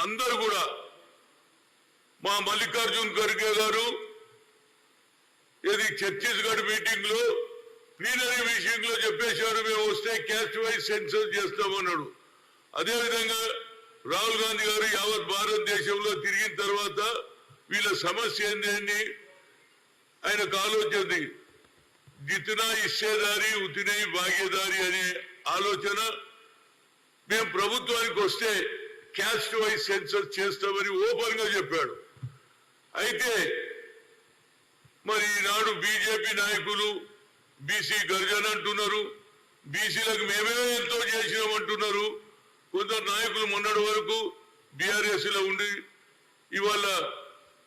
అందరూ కూడా మా మల్లికార్జున్ ఖర్గే గారు ఇది ఛత్తీస్గఢ్ మీటింగ్ లో ప్లీనరీ విషయంలో చెప్పేశారు, మేము వస్తే క్యాస్ట్ వైజ్ సెన్సస్ చేస్తామన్నాడు. అదేవిధంగా రాహుల్ గాంధీ గారు యావత్ భారతదేశంలో తిరిగిన తర్వాత వీళ్ళ సమస్య ఏంటండి ఆయనకు ఆలోచన, జితనా ఇచ్చేదారి ఉతినే భాగ్యదారి అనే ఆలోచన. మేము ప్రభుత్వానికి వస్తే క్యాస్ట్ వైజ్ సెన్సస్ చేస్తామని ఓపెన్ గా చెప్పాడు. అయితే మరి ఈనాడు బీజేపీ నాయకులు బీసీ గర్జన అంటున్నారు, బీసీలకు మేమే ఎంతో చేసినామంటున్నారు. కొందరు నాయకులు మొన్నటి వరకు బీఆర్ఎస్ లో ఉండి ఇవాళ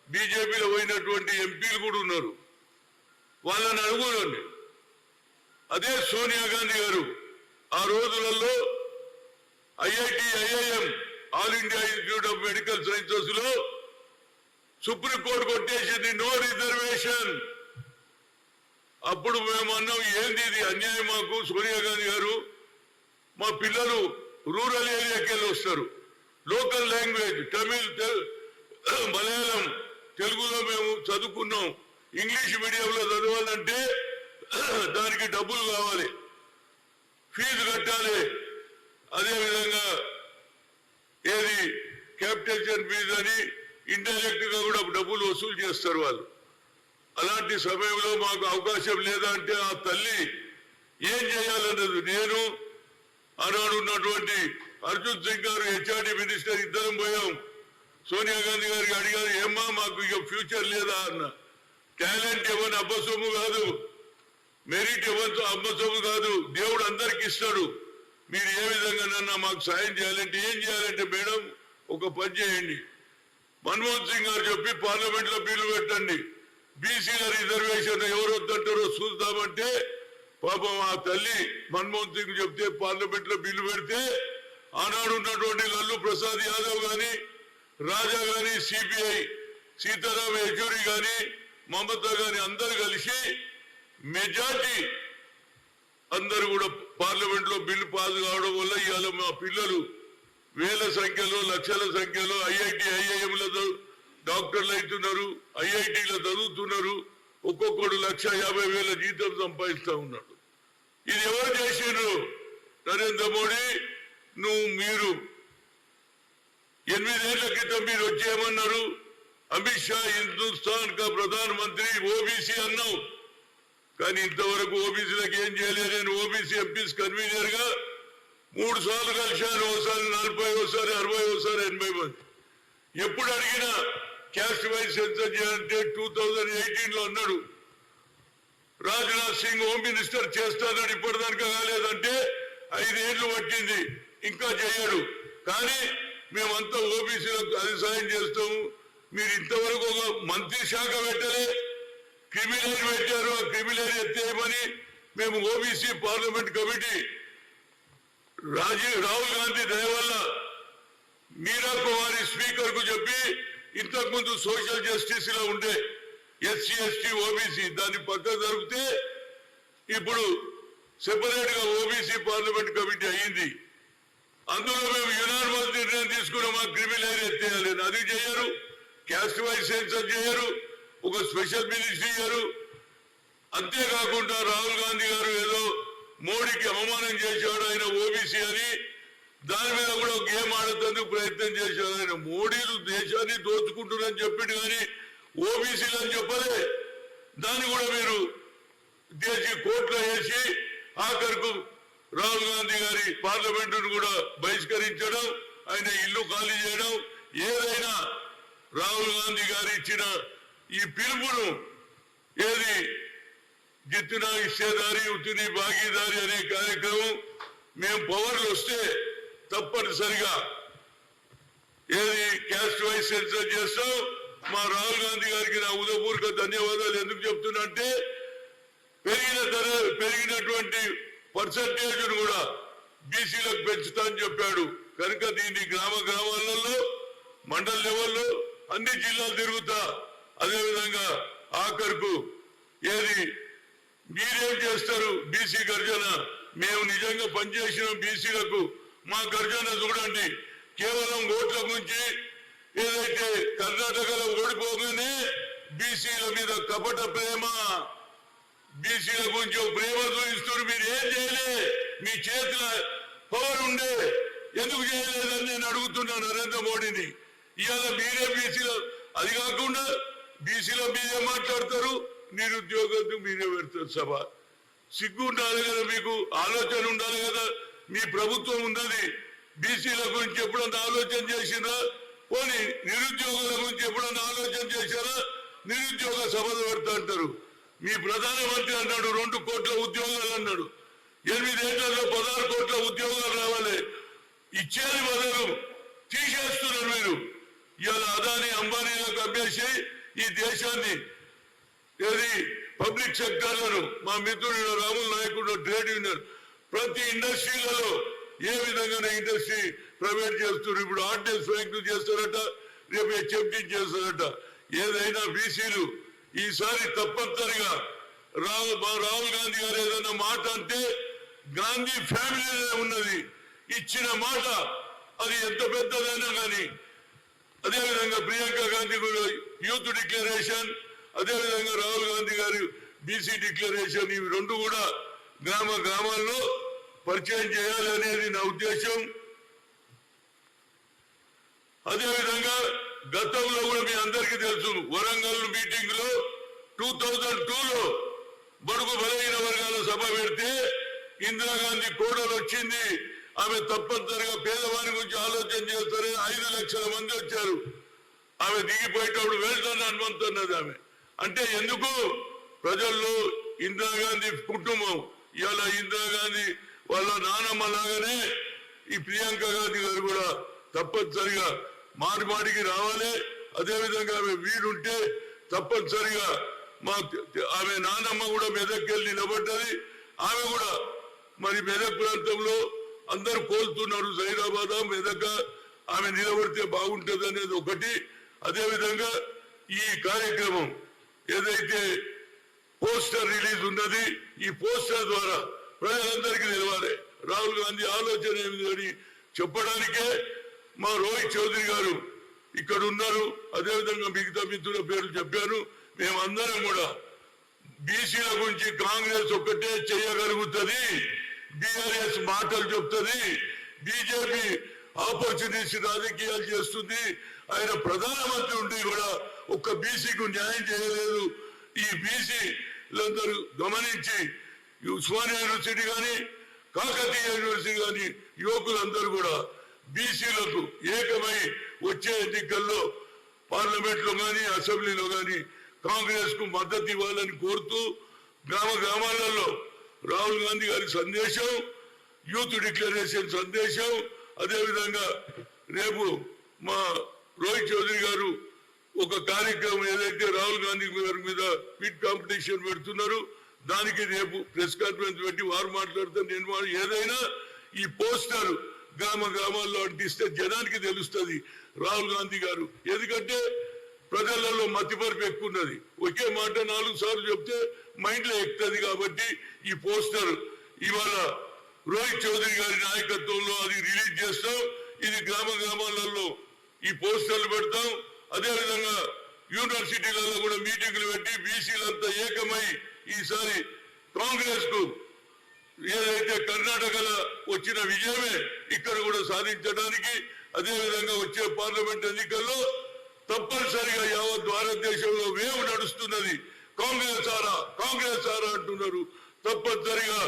బీజేపీలో పోయినటువంటి ఎంపీలు కూడా ఉన్నారు, వాళ్ళని అడుగునండి. అదే సోనియా గాంధీ గారు ఆ రోజులలో IIT IIM all India institute of medical sciences లో సుప్రీంకోర్టు కొట్టేసింది నో రిజర్వేషన్. అప్పుడు మేము అన్నాం ఏంది ఇది అన్యాయం మాకు. సోనియా గాంధీ గారు మా పిల్లలు రూరల్ ఏరియాకి వెళ్ళి వస్తారు, లోకల్ లాంగ్వేజ్ తమిళ్ మలయాళం తెలుగులో మేము చదువుకున్నాం, ఇంగ్లీష్ మీడియంలో చదవాలంటే దానికి డబ్బులు కావాలి, ఫీజు కట్టాలి. అదేవిధంగా ఏది క్యాపిటేషన్ ఫీజు అని ఇండైరెక్ట్ గా కూడా డబ్బులు వసూలు చేస్తారు వాళ్ళు. అలాంటి సమయంలో మాకు అవకాశం లేదా అంటే ఆ తల్లి ఏం చేయాలన్నది. నేను ఆనాడు ఉన్నటువంటి అర్జున్ సింగ్ గారు హెచ్ఆర్డి మినిస్టర్ ఇద్దరం పోయాం. సోనియా గాంధీ గారికి అడిగారు, ఏమ్మా మాకు ఇక ఫ్యూచర్ లేదా అన్న. టాలెంట్ ఎవరిని అబ్బసొమ్ము కాదు, మెరిట్ ఎవరితో అబ్బసొమ్ము కాదు, దేవుడు అందరికి ఇస్తాడు. మీరు ఏ విధంగా మాకు సాయం చేయాలంటే ఏం చేయాలంటే మేడం ఒక పని చేయండి, మన్మోహన్ సింగ్ గారు చెప్పి పార్లమెంట్ లో బిల్లు పెట్టండి, బీసీల రిజర్వేషన్ ఎవరు వద్దంటారో చూద్దామంటే పాపం ఆ తల్లి మన్మోహన్ సింగ్ చెప్తే పార్లమెంట్ లో బిల్లు పెడితే ఆనాడు ఉన్నటువంటి లల్లు ప్రసాద్ యాదవ్ గాని రాజా గాని సిబిఐ సీతారాం యెచూరి గాని మమతా గాని అందరు కలిసి మెజార్టీ అందరూ కూడా పార్లమెంట్ లో బిల్లు పాస్ కావడం వల్ల ఇవాళ మా పిల్లలు వేల సంఖ్యలో లక్షల సంఖ్యలో ఐఐటి ఐఐఎంలతో డాక్టర్లు అవుతున్నారు, ఐఐటీలో చదువుతున్నారు, ఒక్కొక్కడు 1,50,000 జీతం సంపాదిస్తా ఉన్నాడు. ఇది ఎవరు చేసిండ్రు? నరేంద్ర మోడీ మీరు 8 ఏళ్ల క్రితం మీరు వచ్చేయమన్నారు, అమిత్ షా హిందుస్థాన్ కా ప్రధానమంత్రి ఓబీసీ అన్నావు, కానీ ఇంతవరకు ఓబీసీలకు ఏం చేయలేదు. నేను ఓబీసీ ఎంపీస్ కన్వీనర్ గా 3 సార్లు కలిశాను, ఒకసారి 40, ఒకసారి 60, ఒకసారి 80 మంది. ఎప్పుడు అడిగినా క్యాస్ట్ వైజ్ సెన్సస్ చేయాలంటే 2018 లో అన్నాడు. రాజ్నాథ్ సింగ్ హోమ్ మినిస్టర్ చేస్తానని ఇప్పటిదాకా కాలేదంటే 5 ఏళ్లు పట్టింది, ఇంకా చేయడు. కానీ మేమంతా ఓబీసీలకు అది సాయం చేస్తాము. మీరు ఇంతవరకు ఒక మంత్రి శాఖ పెట్టలే, క్రిమినల్ పెట్టారు, ఆ క్రిమినల్ ఎత్తేయమని మేము OBC parliament committee Rahul Gandhi దయ వల్ల మీరా కుమారి స్పీకర్ కు చెప్పి ఇంతకుముందు సోషల్ జస్టిస్ లో ఉండే ఎస్సీ ఎస్టీ ఓబీసీ దాన్ని పక్క జరిపితే ఇప్పుడు సెపరేట్ గా ఓబీసీ పార్లమెంట్ కమిటీ అయ్యింది. అందులో మేము యునానిమస్ నిర్ణయం తీసుకున్న మా క్రిమినల్ ఎత్తేయాలి, అది చేయరు. క్యాస్ట్ వైజ్ సెన్సస్ చేయరు, ఒక స్పెషల్ మినిస్ట్రీ ఇయ్యారు. అంతేకాకుండా రాహుల్ గాంధీ గారు ఏదో మోడీకి అవమానం చేశాడు ఆయన ఓబీసీ అని, దాని మీద కూడా గేమ్ ఆడేందుకు ప్రయత్నం చేశాడు ఆయన. మోడీలు దేశాన్ని దోచుకుంటున్నారని చెప్పిండు కానీ ఓబీసీలు అని చెప్పలే. దాన్ని కూడా మీరు దేశీ కోర్టులో వేసి ఆఖరుకు రాహుల్ గాంధీ గారి పార్లమెంటును కూడా బహిష్కరించడం, ఆయన ఇల్లు ఖాళీ చేయడం, ఏదైనా రాహుల్ గాంధీ గారు ఇచ్చిన ఈ పిలుపును ఏది జిత్తునా ఇచ్చేదారి ఉత్తుని భాగీదారి అనే కార్యక్రమం మేము పవర్లు వస్తే తప్పనిసరిగా ఏది క్యాస్ట్ వైజ్ సెన్సస్ చేస్తాం. మా రాహుల్ గాంధీ గారికి నా ఉదయపూర్వక ధన్యవాదాలు ఎందుకు చెప్తున్నా అంటే పెరిగినటువంటి పర్సంటేజ్ కూడా బీసీలకు పెంచుతా అని చెప్పాడు. కనుక దీన్ని గ్రామాలలో మండల లెవెల్లో అన్ని జిల్లాలు తిరుగుతా, అదేవిధంగా ఆఖరుకు ఏది మీరేం చేస్తారు బీసీ గర్జన, మేము నిజంగా పనిచేసిన బీసీలకు మా గర్జన చూడండి. కేవలం ఓట్ల గురించి ఏదైతే కర్ణాటకలో ఓడిపోగానే బీసీల మీద కపట ప్రేమ, బీసీల గురించి ప్రేమ చూపిస్తున్నారు. మీరు ఏం చేయలే, మీ చేతుల పవర్ ఉండే ఎందుకు చేయలేదని నేను అడుగుతున్నాను నరేంద్ర మోడీని. ఇవాళ మీరే బీసీలో, అది కాకుండా బీసీలో మీరే మాట్లాడతారు, నిరుద్యోగం మీరే పెడతారు సభ. సిగ్గు ఉండాలి కదా, మీకు ఆలోచన ఉండాలి కదా. మీ ప్రభుత్వం ఉన్నది, బీసీల గురించి ఎప్పుడన్నా ఆలోచన చేసినా? పోనీ నిరుద్యోగుల గురించి ఎప్పుడన్నా ఆలోచన చేశారా? నిరుద్యోగ సభలు పెడతా అంటారు. మీ ప్రధానమంత్రి అన్నాడు 2 కోట్ల ఉద్యోగాలు అన్నాడు. 8 ఏళ్లలో 16 కోట్ల ఉద్యోగాలు రావాలి. ఇచ్చేది బదులు తీసేస్తున్నారు మీరు. ఇవాళ అదాని అంబానీలకు అమ్మేసి ఈ దేశాన్ని ఏది పబ్లిక్ సెక్టర్లను, మా మిత్రుడు రాముల నాయకుడు ట్రేడ్ యూనియన్ ప్రతి ఇండస్ట్రీలలో ఏ విధంగా ఇండస్ట్రీ ప్రైవేట్ చేస్తున్నారు. ఇప్పుడు ఆర్డినెన్స్ ఫ్యాక్టరీ చేస్తారట, రేపు హెచ్ఎంటీ చేస్తారట. ఏదైనా బీసీలు ఈసారి తప్పనిసరిగా రాహుల్ గాంధీ గారు ఏదైనా మాట అంటే గాంధీ ఫ్యామిలీనే ఉన్నది, ఇచ్చిన మాట అది ఎంత పెద్దదైనా కానీ. అదేవిధంగా ప్రియాంక గాంధీ కూడా యూత్ డిక్లరేషన్, అదేవిధంగా రాహుల్ గాంధీ గారు బీసీ డిక్లరేషన్, ఇవి 2 కూడా గ్రామాల్లో పరిచయం చేయాలనేది నా ఉద్దేశం. అదేవిధంగా గతంలో కూడా మీ అందరికీ తెలుసు, వరంగల్ మీటింగ్ లో 2002లో బడుగు బలహీన వర్గాల సభ పెడితే ఇందిరాగాంధీ కోడలు వచ్చింది. ఆమె తప్పనిసరిగా పేదవారి గురించి ఆలోచన చేస్తారని 5 లక్షల మంది వచ్చారు. ఆమె దిగిపోయేటప్పుడు వెళ్తాను అనుమంటున్నది ఆమె. అంటే ఎందుకు? ప్రజల్లో ఇందిరాగాంధీ కుటుంబం, ఇవాళ ఇందిరాగాంధీ వాళ్ళ నానమ్మ లాగానే ఈ ప్రియాంక గాంధీ గారు కూడా తప్పనిసరిగా మాటికి రావాలి. అదేవిధంగా ఆమె వీడుంటే తప్పనిసరిగా ఆమె నానమ్మ కూడా మెదక్కెళ్ళి నిలబడ్డది. ఆమె కూడా మరి మెదక్ ప్రాంతంలో అందరూ కోల్తున్నారు, సైదాబాద్ మెదక్, ఆమె నిలబడితే బాగుంటుంది అనేది ఒకటి. అదేవిధంగా ఈ కార్యక్రమం ఏదైతే పోస్టర్ రిలీజ్ ఉన్నది, ఈ పోస్టర్ ద్వారా ప్రజలందరికీ నిలవాలి రాహుల్ గాంధీ ఆలోచన ఏమిటి అని చెప్పడానికే మా రోహిత్ చౌదరి గారు ఇక్కడ ఉన్నారు. అదేవిధంగా మిగతా మిత్రుల పేర్లు చెప్పాను. మేమందరం కూడా బీసీల గురించి కాంగ్రెస్ ఒక్కటే చేయగలుగుతుంది, బీఆర్ఎస్ మాటలు చెప్తుంది, బీజేపీ ఆపర్చునిస్ట్ రాజకీయాలు చేస్తుంది. ఆయన ప్రధానమంత్రి ఉండి కూడా ఒక్క బీసీకు న్యాయం చేయలేదు. ఈ బీసీలందరూ గమనించి ఉస్మానియా యూనివర్సిటీ కానీ కాకతీయ యూనివర్సిటీ కానీ యువకులందరూ కూడా బీసీలకు ఏకమై వచ్చే ఎన్నికల్లో పార్లమెంట్ లో కానీ అసెంబ్లీలో కానీ కాంగ్రెస్ కు మద్దతు ఇవ్వాలని కోరుతూ గ్రామాలలో రాహుల్ గాంధీ గారి సందేశం, యూత్ డిక్లరేషన్ సందేశం, అదేవిధంగా రేపు మా రోహిత్ చౌదరి గారు ఒక కార్యక్రమం ఏదైతే రాహుల్ గాంధీ గారి మీద క్విట్ కాంపిటీషన్ పెడుతున్నారు, దానికి రేపు ప్రెస్ కాన్ఫరెన్స్ పెట్టి వారు మాట్లాడుతారు. నేను ఏదైనా ఈ పోస్టర్ గ్రామాల్లో అంటిస్తే జనానికి తెలుస్తుంది రాహుల్ గాంధీ గారు. ఎందుకంటే ప్రజలలో మతిపరుపు ఎక్కువ ఉన్నది. ఒకే మాట 4 సార్లు చెప్తే మైండ్ లో ఎక్కుతుంది. కాబట్టి ఈ పోస్టర్ ఇవాళ రోహిత్ చౌదరి గారి నాయకత్వంలో అది రిలీజ్ చేస్తాం. ఇది గ్రామాలలో ఈ పోస్టర్లు పెడతాం. అదేవిధంగా యూనివర్సిటీలలో కూడా మీటింగ్లు పెట్టి బీసీలంతా ఏకమై ఈసారి కాంగ్రెస్ కు ఏదైతే కర్ణాటకలో వచ్చిన విజయమే ఇక్కడ కూడా సాధించడానికి, అదేవిధంగా వచ్చే పార్లమెంట్ ఎన్నికల్లో తప్పనిసరిగా యావత్ భారతదేశంలో వేవ్ నడుస్తున్నది. కాంగ్రెస్ ఆరా అంటున్నారు. తప్పనిసరిగా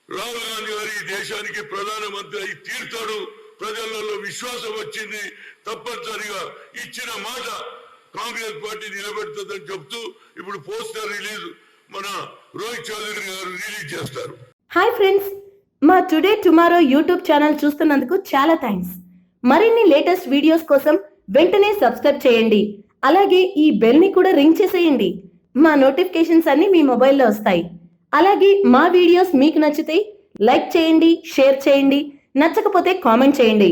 రాహుల్ గాంధీ గారు ఈ దేశానికి ప్రధానమంత్రి అయి తీర్తాడు. ప్రజలలో విశ్వాసం వచ్చింది. తప్పనిసరిగా ఇచ్చిన మాట కాంగ్రెస్ పార్టీ నిలబెడుతుందని చెప్తూ ఇప్పుడు పోస్టర్ రిలీజ్ మన రోహిత్ చౌదరి గారు రిలీజ్ చేస్తారు. హాయ్ ఫ్రెండ్స్, మా టుడే టుమారో యూట్యూబ్ ఛానల్ చూస్తున్నందుకు చాలా థ్యాంక్స్. మరిన్ని లేటెస్ట్ వీడియోస్ కోసం వెంటనే సబ్స్క్రైబ్ చేయండి. అలాగే ఈ బెల్ ని కూడా రింగ్ చేసేయండి. మా నోటిఫికేషన్స్ అన్ని మీ మొబైల్లో వస్తాయి. అలాగే మా వీడియోస్ మీకు నచ్చితే లైక్ చేయండి, షేర్ చేయండి, నచ్చకపోతే కామెంట్ చేయండి.